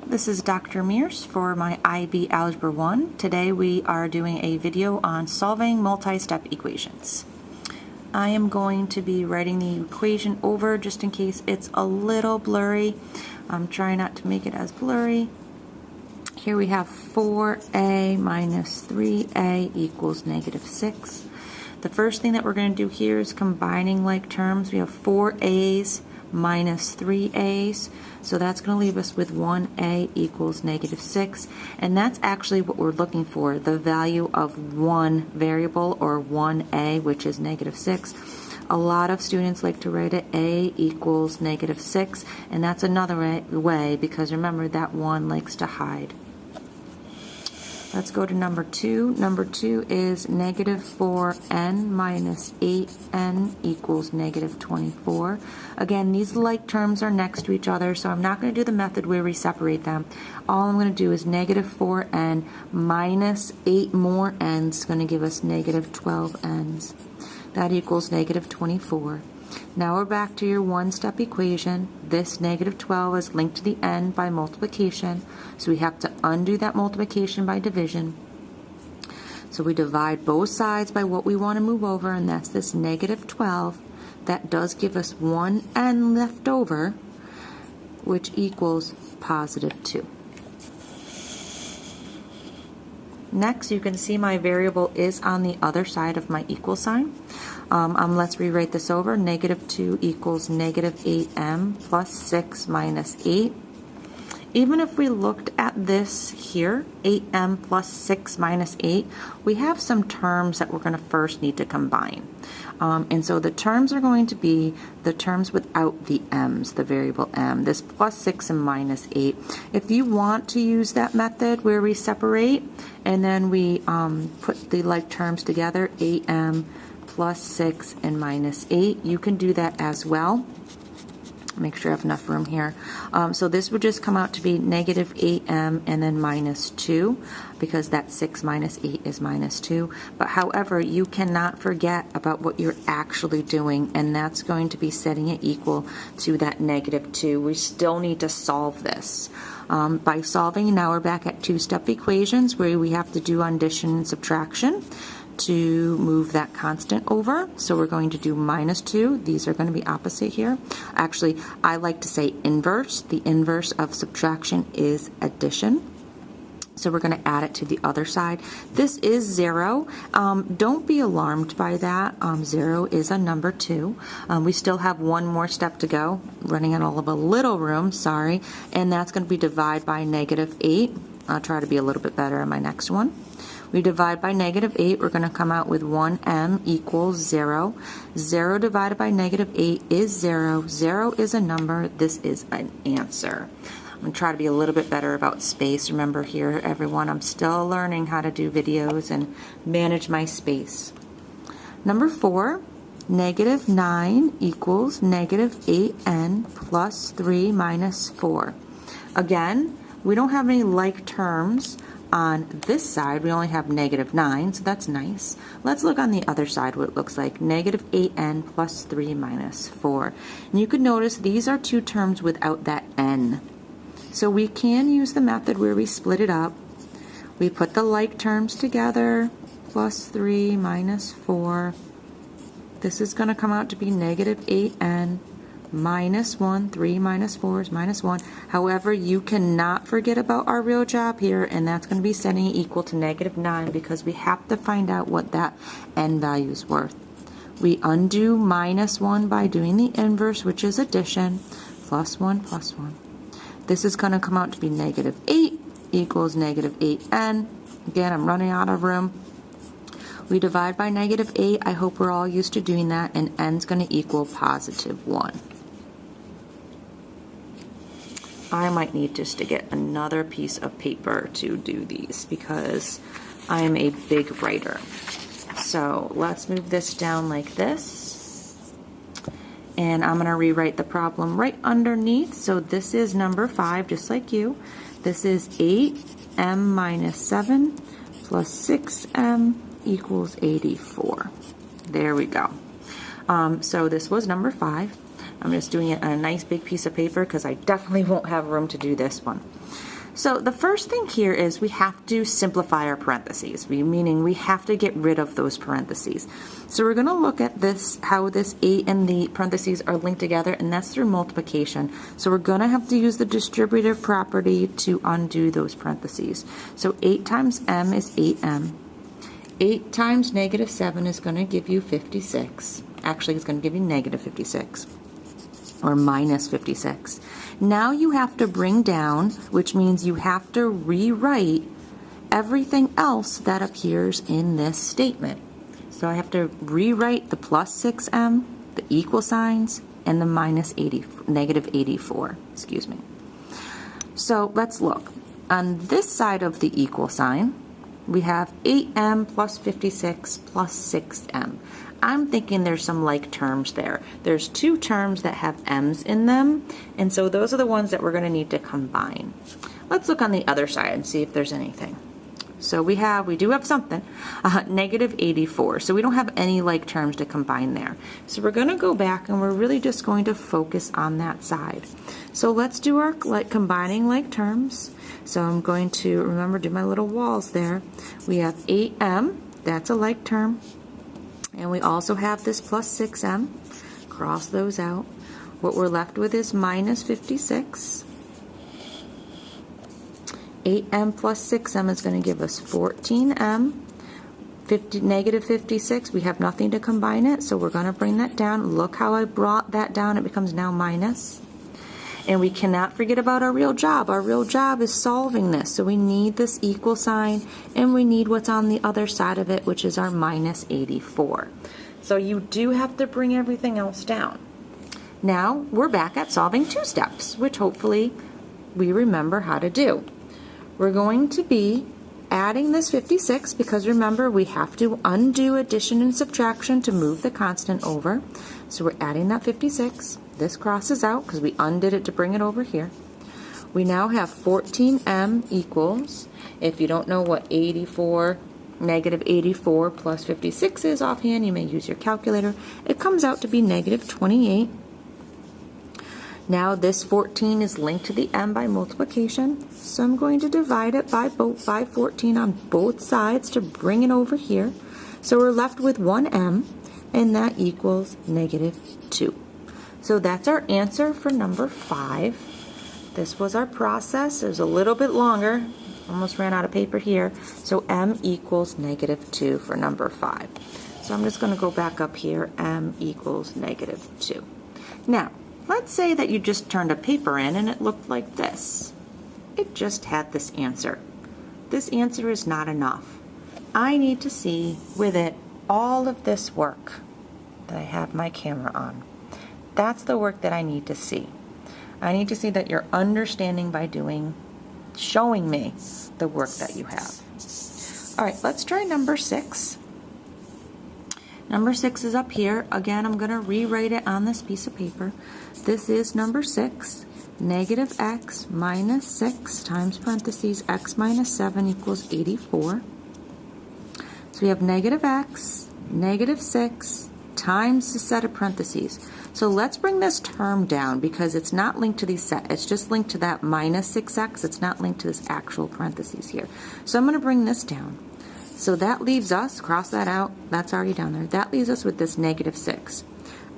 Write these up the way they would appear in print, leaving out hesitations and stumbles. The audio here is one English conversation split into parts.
This is Dr. Mears for my IB Algebra 1. Today we are doing a video on solving multi-step equations. I am going to be writing the equation over just in case it's a little blurry. I'm trying not to make it as blurry. Here we have 4a minus 3a equals negative 6. The first thing that we're going to do here is combining like terms. We have 4a's minus 3a's, so that's going to leave us with 1a equals negative 6, and that's actually what we're looking for, the value of one variable, or 1a, which is negative 6. A lot of students like to write it a equals negative 6, and that's another way because remember that 1 likes to hide. Let's go to number 2. Number 2 is negative 4n minus 8n equals negative 24. Again, these like terms are next to each other, so I'm not going to do the method where we separate them. All I'm going to do is negative 4n minus 8 more n's is going to give us negative 12n's. That equals negative 24. Now we're back to your one-step equation. This negative 12 is linked to the n by multiplication, so we have to undo that multiplication by division. So we divide both sides by what we want to move over, and that's this negative 12. That does give us one n left over, which equals positive 2. Next, you can see my variable is on the other side of my equal sign. Let's rewrite this over. Negative 2 equals negative 8m plus 6 minus 8. Even if we looked at this here, 8m plus 6 minus 8, we have some terms that we're going to first need to combine. And so the terms are going to be the terms without the m's, the variable m, this plus 6 and minus 8. If you want to use that method where we separate and then we put the like terms together, 8m plus 6 and minus 8, you can do that as well. Make sure I have enough room here. So this would just come out to be negative 8m and then minus 2, because that 6 minus 8 is minus 2. But however, you cannot forget about what you're actually doing, and that's going to be setting it equal to that negative 2. We still need to solve this. By solving, now we're back at two-step equations where we have to do addition and subtraction to move that constant over. So we're going to do minus 2. These are going to be opposite here. Actually, I like to say inverse. The inverse of subtraction is addition. So we're going to add it to the other side. This is 0. Don't be alarmed by that. 0 is a number 2. We still have one more step to go. Running out of a little room, sorry. And that's going to be divide by negative 8. I'll try to be a little bit better in my next one. We divide by negative 8, we're going to come out with 1m equals 0. 0 divided by negative 8 is 0. 0 is a number. This is an answer. I'm going to try to be a little bit better about space. Remember here, everyone, I'm still learning how to do videos and manage my space. Number 4, negative 9 equals negative 8n plus 3 minus 4. Again, we don't have any like terms on this side. We only have negative 9, so that's nice. Let's look on the other side what it looks like. Negative 8n plus 3 minus 4. And you could notice these are two terms without that n. So we can use the method where we split it up. We put the like terms together, plus 3 minus 4. This is going to come out to be negative 8n minus 1. 3 minus 4 is minus 1. However, you cannot forget about our real job here, and that's going to be setting it equal to negative 9 because we have to find out what that n value is worth. We undo minus 1 by doing the inverse, which is addition, plus 1 plus 1. This is going to come out to be negative 8 equals negative 8n. Again, I'm running out of room. We divide by negative 8. I hope we're all used to doing that, and n is going to equal positive 1. I might need just to get another piece of paper to do these because I am a big writer. So let's move this down like this. And I'm going to rewrite the problem right underneath. So this is number 5, just like you. This is 8m minus 7 plus 6m equals 84. There we go. So this was number 5. I'm just doing it on a nice big piece of paper because I definitely won't have room to do this one. So the first thing here is we have to simplify our parentheses, meaning we have to get rid of those parentheses. So we're going to look at this, how this 8 and the parentheses are linked together, and that's through multiplication. So we're going to have to use the distributive property to undo those parentheses. So 8 times m is 8m. 8 times negative 7 is going to give you 56. Actually, it's going to give you negative 56, or minus 56. Now you have to bring down, which means you have to rewrite everything else that appears in this statement. So I have to rewrite the plus 6m, the equal signs, and the negative 84. Excuse me. So let's look. On this side of the equal sign, we have 8m plus 56 plus 6m. I'm thinking there's some like terms there. There's two terms that have m's in them, and so those are the ones that we're going to need to combine. Let's look on the other side and see if there's anything. So we do have something, negative 84. So we don't have any like terms to combine there. So we're going to go back and we're really just going to focus on that side. So let's do our combining like terms. So I'm going to, remember, do my little walls there. We have 8m, that's a like term. And we also have this plus 6m. Cross those out. What we're left with is minus 56. 8m plus 6m is going to give us 14m. Negative 56, we have nothing to combine it, so we're going to bring that down. Look how I brought that down. It becomes now minus. And we cannot forget about our real job. Our real job is solving this. So we need this equal sign, and we need what's on the other side of it, which is our minus 84. So you do have to bring everything else down. Now we're back at solving two steps, which hopefully we remember how to do. We're going to be adding this 56 because remember we have to undo addition and subtraction to move the constant over. So we're adding that 56. This crosses out because we undid it to bring it over here. We now have 14m equals, if you don't know what negative 84 plus 56 is offhand, you may use your calculator. It comes out to be negative 28. Now this 14 is linked to the m by multiplication, so I'm going to divide it by 14 on both sides to bring it over here. So we're left with 1m, and that equals negative 2. So that's our answer for number 5. This was our process. It was a little bit longer. Almost ran out of paper here. So m equals negative 2 for number 5. So I'm just going to go back up here. M equals negative 2. Now, let's say that you just turned a paper in and it looked like this. It just had this answer. This answer is not enough. I need to see with it all of this work that I have my camera on. That's the work that I need to see. I need to see that you're understanding by showing me the work that you have. All right, let's try number 6. Number 6 is up here. Again, I'm going to rewrite it on this piece of paper. This is number 6. Negative x minus 6 times parentheses x minus 7 equals 84. So we have negative x, negative 6 times the set of parentheses. So let's bring this term down because it's not linked to these set. It's just linked to that minus 6x. It's not linked to this actual parentheses here. So I'm going to bring this down. So that leaves us, cross that out, that's already down there. That leaves us with this negative 6.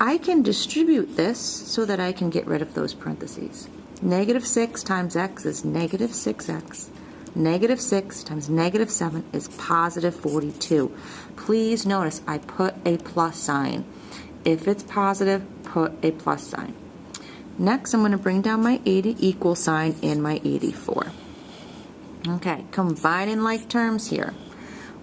I can distribute this so that I can get rid of those parentheses. Negative 6 times x is negative 6x. Negative 6 times negative 7 is positive 42. Please notice I put a plus sign. If it's positive, put a plus sign. Next, I'm going to bring down my 80 equal sign and my 84. Okay, combining like terms here.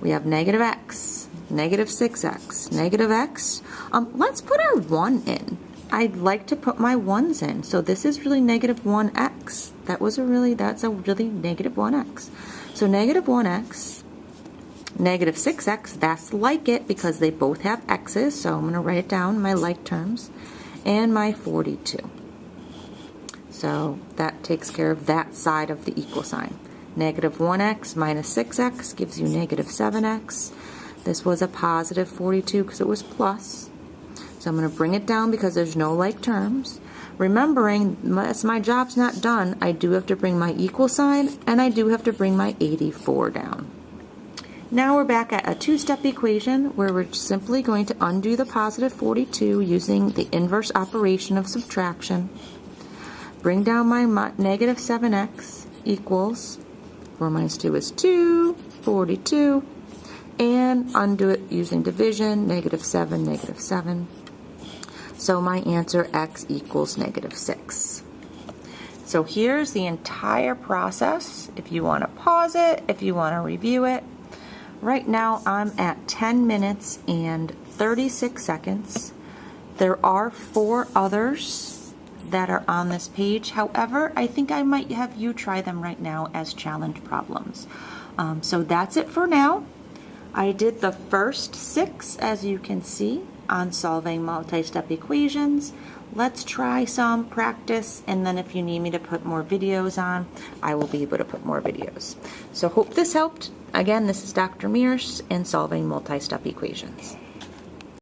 We have negative x, negative 6x, negative x. Let's put our 1 in. I'd like to put my 1's in. So this is really negative 1x. That's a really negative 1x. So negative 1x, negative 6x, that's like it because they both have x's. So I'm going to write it down, my like terms, and my 42. So that takes care of that side of the equal sign. Negative 1x minus 6x gives you negative 7x. This was a positive 42 because it was plus. So I'm going to bring it down because there's no like terms. Remembering, my job's not done, I do have to bring my equal sign, and I do have to bring my 84 down. Now we're back at a two-step equation where we're simply going to undo the positive 42 using the inverse operation of subtraction. Bring down my negative 7x equals 4 minus 2 is 2, 42, and undo it using division, negative 7, negative 7. So my answer, x equals negative 6. So here's the entire process. If you want to pause it, if you want to review it. Right now I'm at 10 minutes and 36 seconds. There are 4 others that are on this page. However, I think I might have you try them right now as challenge problems. So that's it for now. I did the first 6, as you can see, on solving multi-step equations. Let's try some practice, and then if you need me to put more videos on, I will be able to put more videos. So hope this helped. Again, this is Dr. Mears in solving multi-step equations.